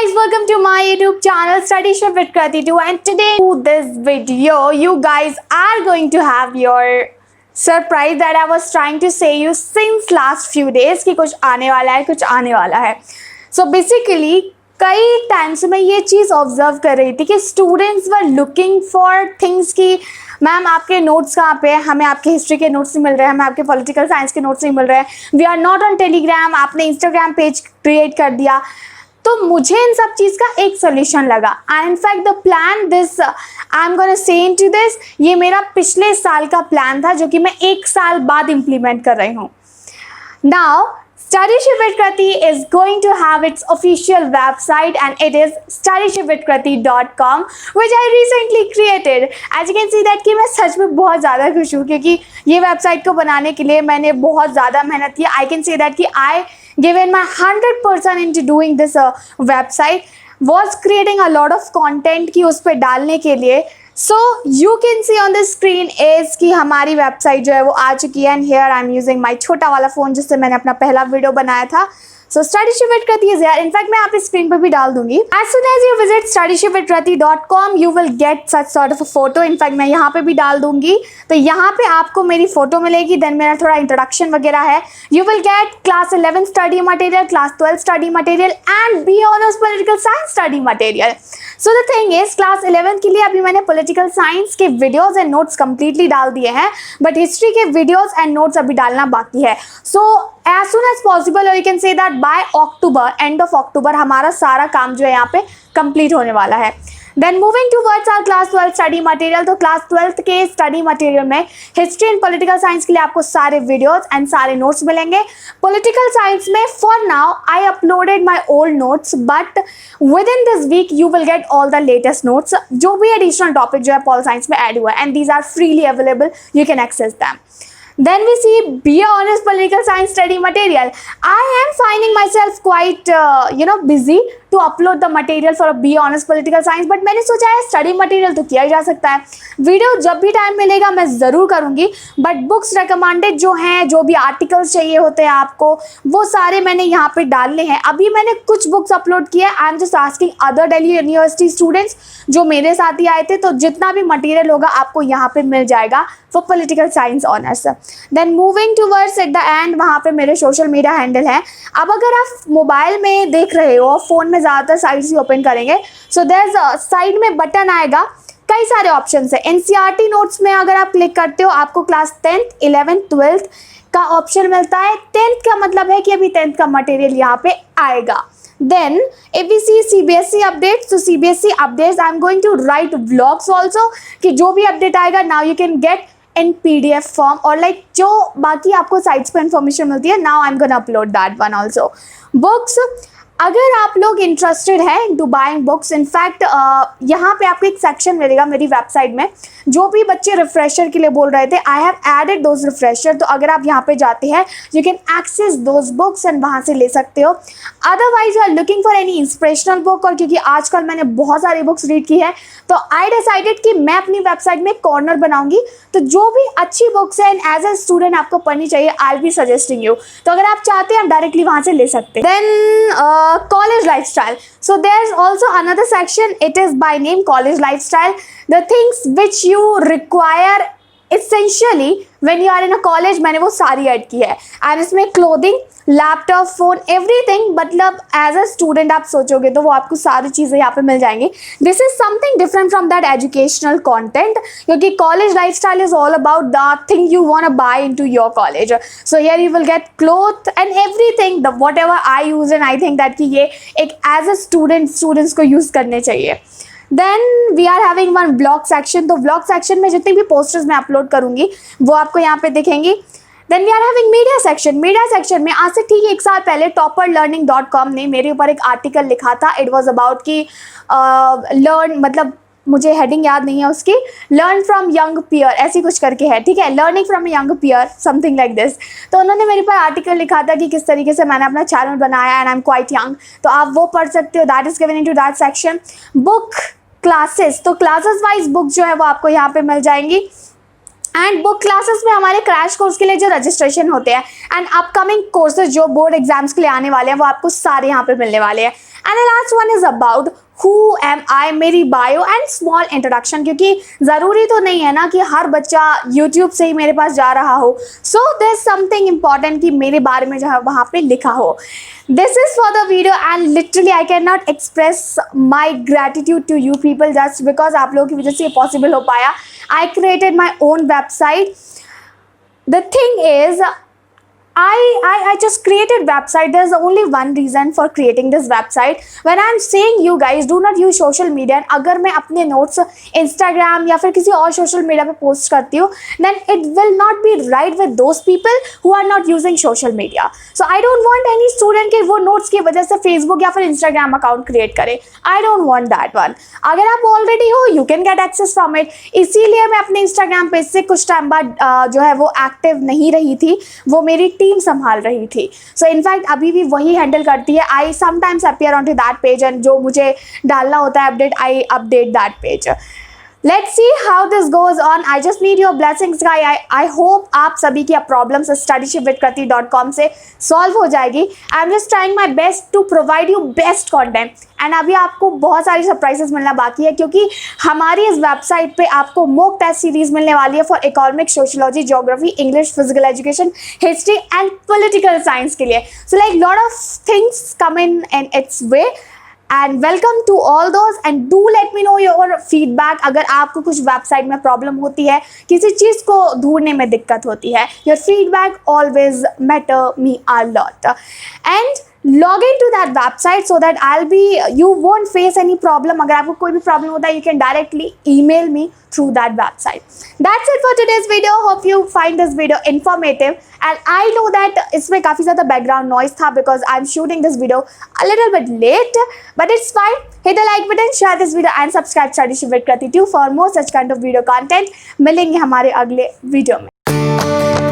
guys, welcome to my YouTube channel Studyship with Krati and today in this video you guys are going to have your surprise that I was trying to say you since last few days कि कुछ आने वाला है So basically कई time से मैं ये चीज़ observe कर रही थी कि students were looking for things की मैम आपके नोट्स कहाँ पे हैं, हमें आपके हिस्ट्री के नोट्स नहीं मिल रहे हैं, हमें आपके पॉलिटिकल साइंस के नोट्स नहीं मिल रहे हैं, we are not on Telegram, आपने इंस्टाग्राम पेज क्रिएट कर दिया. तो मुझे इन सब चीज़ का एक सोल्यूशन लगा and in fact the plan this I am gonna say into this, ये मेरा पिछले साल का प्लान था जो कि मैं एक साल बाद इम्प्लीमेंट कर रही हूँ. Now Studyship with Krati is going to have its official website and it is studyshipwithkrati.com which I recently created. As you can see that कि मैं सच में बहुत ज़्यादा खुश हूँ क्योंकि ये वेबसाइट को बनाने के लिए मैंने बहुत ज़्यादा मेहनत की. I can say that कि I given my 100% into doing this website, was creating a lot of content कि उस पर डालने के लिए. So you can see on the screen is कि हमारी वेबसाइट जो है वो आ चुकी है and here I am using my छोटा वाला फ़ोन जिससे मैंने अपना पहला वीडियो बनाया था. So Studyship with Krati is here. In fact मैं आप स्क्रीन पर भी डाल दूंगी. As soon as you visit studyshipwithkrati.com you will get such sort of a photo. In fact मैं यहाँ पे भी डाल दूंगी. तो यहाँ पे आपको मेरी फोटो मिलेगी. देन मेरा थोड़ा इंट्रोडक्शन वगैरह है. You will get class 11 study material, class 12 study material and BA Honours Political Science study material. So the thing is class 11 के लिए अभी मैंने पॉलिटिकल साइंस के वीडियोस एंड नोट्स कम्प्लीटली डाल दिए हैं बट हिस्ट्री के वीडियोस एंड नोट्स अभी डालना बाकी है. सो as soon as possible or you can say that by October, end of October हमारा सारा काम जो है यहाँ पे कंप्लीट होने वाला है. Then moving towards our class 12 study material, तो class 12 के study material में history and political science के लिए आपको सारे videos and सारे notes मिलेंगे. Political science में for now I uploaded my old notes but within this week you will get all the latest notes. जो भी additional topic जो है pol science में add हुआ है and these are freely available, you can access them. Then we see BA Honours Political Science study material. I am finding myself quite busy to upload the material for a BA Honours Political Science but मैंने सोचा है study material तो किया ही जा सकता है. Video जब भी टाइम मिलेगा मैं ज़रूर करूँगी बट बुक्स रिकमेंडेड जो हैं, जो भी आर्टिकल्स चाहिए होते हैं आपको, वो सारे मैंने यहाँ पे डालने हैं. अभी मैंने कुछ बुक्स अपलोड किए. I am just asking other Delhi university students जो मेरे साथ ही आए थे, तो जितना भी मटेरियल होगा आपको यहाँ पे मिल जाएगा for political science honours. Then moving towards at the end वहाँ पे मेरे सोशल मीडिया हैंडल हैं. अब अगर आप मोबाइल में देख रहे हो, फ़ोन में ज़्यादातर साइट्स ही ओपन करेंगे, सो देयर साइड में बटन आएगा, कई सारे ऑप्शन है. एनसीईआरटी नोट्स में अगर आप क्लिक करते हो आपको क्लास 10th 11th 12th का ऑप्शन मिलता है. 10th का मतलब है कि अभी 10th का मटेरियल यहाँ पे आएगा. Then if we see CBSE updates, so CBSE updates I'm going to write vlogs also कि जो भी अपडेट आएगा now you can get in PDF form और like जो बाकी आपको साइट्स पर इंफॉर्मेशन मिलती है, now I'm gonna upload that one also. Books, अगर आप लोग इंटरेस्टेड हैं टू बाइंग बुक्स, इनफैक्ट यहाँ पे आपको एक सेक्शन मिलेगा मेरी वेबसाइट में. जो भी बच्चे रिफ्रेशर के लिए बोल रहे थे, I have added those refresher, तो अगर आप यहाँ पे जाते हैं you can access those books and वहाँ से ले सकते हो. Otherwise you are looking for any inspirational book, और क्योंकि आजकल मैंने बहुत सारी बुक्स रीड की है तो आई डिसाइडेड कि मैं अपनी वेबसाइट में कॉर्नर बनाऊंगी. तो जो भी अच्छी बुक्स हैं एंड एज ए स्टूडेंट आपको पढ़नी चाहिए, I will be suggesting you. तो अगर आप चाहते हैं आप डायरेक्टली वहाँ से ले सकते हैं. Then college lifestyle, so there's also another section, it is by name college lifestyle, the things which you require essentially when you are in a college, मैंने वो सारी ऐड की है. एंड इसमें क्लोथिंग, लैपटॉप, फोन, एवरीथिंग, मतलब as a student आप सोचोगे तो वो आपको सारी चीज़ें यहाँ पे मिल जाएंगी. This is something different from that educational content क्योंकि college lifestyle is all about the thing you want to buy into your college. So here you will get cloth and everything the whatever I use and I think that कि ये एक as a students को use करने चाहिए. Then we are having one blog section, तो blog section में जितनी भी पोस्टर्स मैं अपलोड करूँगी वो आपको यहाँ पे दिखेंगी. Then we are having media section. Media section में आज से ठीक 1 साल पहले topperlearning.com ने मेरे ऊपर एक आर्टिकल लिखा था. इट वॉज अबाउट कि लर्न, मतलब मुझे हेडिंग याद नहीं है उसकी, लर्न फ्रॉम यंग पियर ऐसी कुछ करके है, ठीक है, learning from young peer something like this. तो उन्होंने मेरे ऊपर आर्टिकल लिखा था कि किस तरीके से मैंने अपना चैनल बनाया and I am quite young, तो आप वो पढ़ सकते हो. That is given into that section. Book classes, तो क्लासेस वाइज बुक जो है वो आपको यहाँ पे मिल जाएंगी. एंड बुक क्लासेस में हमारे क्रैश कोर्स के लिए जो रजिस्ट्रेशन होते हैं एंड अपकमिंग कोर्सेज जो बोर्ड एग्जाम्स के लिए आने वाले हैं वो आपको सारे यहाँ पे मिलने वाले हैं. And the last one is about who am I, मेरी बायो एंड स्मॉल इंट्रोडक्शन, क्योंकि ज़रूरी तो नहीं है ना कि हर बच्चा यूट्यूब से ही मेरे पास जा रहा हो. So there is something important कि मेरे बारे में जो है वहाँ पे लिखा हो. This is for the video and literally I cannot express my gratitude to you people just because आप लोगों की वजह से ये possible हो पाया. I created my own website. The thing is, I just created website. There's only one reason for creating this website. When I'm saying you guys do not use social media, and अगर मैं अपने notes Instagram या फिर किसी और social media पे post करती हूँ, then it will not be right with those people who are not using social media. So I don't want any student के वो notes की वजह से Facebook या फिर Instagram account create करे. I don't want that one. अगर आप already हो, you can get access from it. इसीलिए मैं अपने Instagram पेज से कुछ टाइम बाद जो है वो एक्टिव नहीं रही थी, वो मेरी टीम संभाल रही थी. सो इनफैक्ट अभी भी वही हैंडल करती है. I sometimes appear on to that page and जो मुझे डालना होता है update, I update that page. Let's see how this goes on. I just need your blessings, guys. I hope आप सभी की प्रॉब्लम्स studyshipwithkrati.com से सॉल्व हो जाएगी. I'm just trying my best to provide you best content. And अभी आपको बहुत सारी सरप्राइजेस मिलना बाकी है क्योंकि हमारी इस वेबसाइट पे आपको मॉक टेस्ट सीरीज मिलने वाली है for economics, sociology, geography, English, physical education, history and political science के लिए. So like lot of things come in its way. And welcome to all those and do let me know your feedback. अगर आपको कुछ website में problem होती है, किसी चीज़ को ढूंढने में दिक्कत होती है, your feedback always matter me a lot. And log into that website so that you won't face any problem. अगर आपको कोई भी प्रॉब्लम होता है, you can directly email me through that website. That's it for today's video. Hope you find this video informative. And I know that इसमें काफ़ी ज़्यादा background noise था because I'm shooting this video a little bit late, but it's fine. Hit the like button, share this video and subscribe Studyship with Krati for more such kind of video content. मिलेंगे हमारे अगले video में.